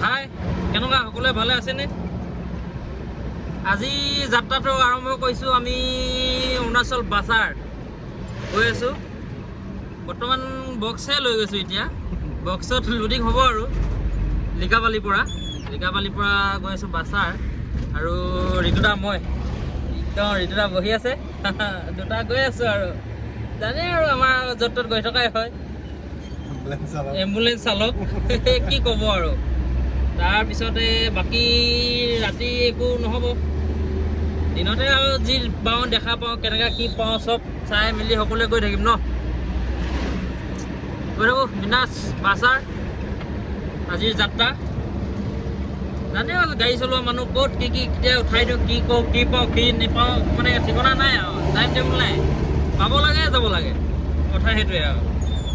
হাই কেনেকুৱা সকলোৱে ভালে আছেনে? আজি যাত্ৰাটো আৰম্ভ কৰিছোঁ। আমি অৰুণাচল বাছাৰ গৈ আছোঁ। বৰ্তমান বক্সহে লৈ গৈছোঁ। এতিয়া বক্সত লোডিং হ'ব আৰু লিকাবালিৰ পৰা গৈ আছোঁ বাছাৰ। আৰু ঋতুদা মই ঋতুদা বহি আছে দুটা গৈ আছোঁ আৰু জানে আৰু আমাৰ য'ত ত'ত গৈ থকাই হয় এম্বুলেঞ্চ চালক কি ক'ব আৰু। তাৰপিছতে বাকী ৰাতি একো নহ'ব, দিনতে আৰু যি পাওঁ দেখা পাওঁ কেনেকৈ কি পাওঁ চব চাই মেলি সকলোৱে গৈ থাকিম ন। গৈ থাকোঁ বিনাশ বাছাৰ আজিৰ যাত্ৰা। জানে আৰু গাড়ী চলোৱা মানুহ ক'ত কি কেতিয়া উঠাই দিওঁ, কি কওঁ কি পাওঁ কি নেপাওঁ মানে ঠিকনা নাই আৰু টাইম টেবুল নাই। পাব লাগে যাব লাগে, কথা সেইটোৱে আৰু।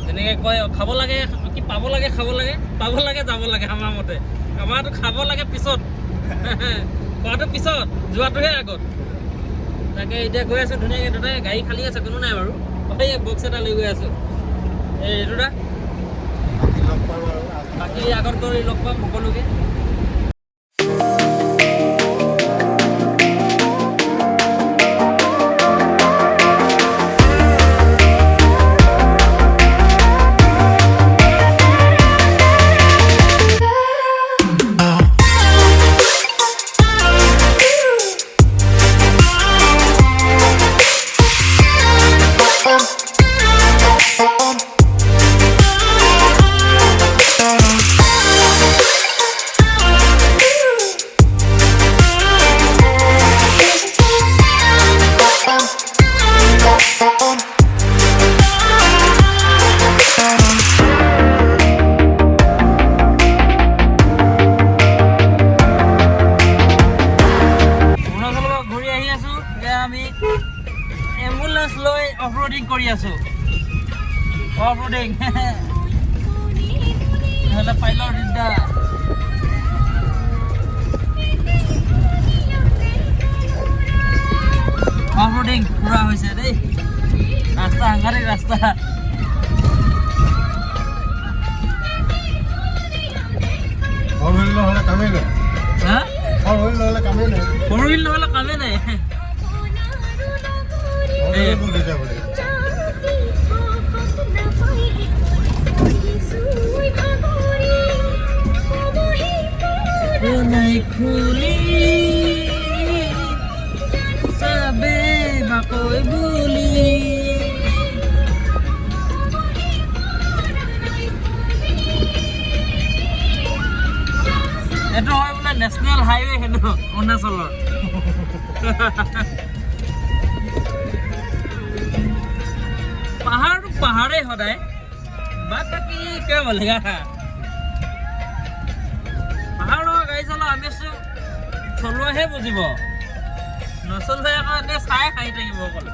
যেনেকৈ কয় খাব লাগে কি পাব লাগে খাব লাগে, পাব লাগে যাব লাগে। আমাৰ মতে আমাৰতো খাব লাগে পিছত খোৱাটো পিছত, যোৱাটোহে আগত। তাকে এতিয়া গৈ আছোঁ ধুনীয়াকৈ। দুটাই গাড়ী খালী আছে, কোনো নাই বাৰু। এই বক্স এটা লৈ গৈ আছোঁ। এই ঋতুদা বাকী আগত গৈ লগ পাম সকলোকে। আমি এম্বুলেঞ্চ লৈ অফৰোডিং কৰি আছোঁ। অফৰোডিং নহ'লে পাইলৰ দিগদাৰ। অফৰোডিং পুৰা হৈছে দেই, ৰাস্তা সাংঘাতিক ৰাস্তা। ফ'ৰ হুইল নহ'লে কামেই নাই। ফ'ৰ হুইল নহ'লে কামেই নাই। খুলি চাবে বাকৈ বুলি এইটো হয় বোলে নেশ্যনেল হাইৱে সেইটো অৰুণাচলৰ। পাহাৰটো পাহাৰেই সদায় বাকী কিয় বলেগা। পাহাৰৰ গাড়ী চলোৱা আমেজটো চলোৱাহে বুজিব, নচলোৱাই আকৌ এনে চাই খাই থাকিব অকল।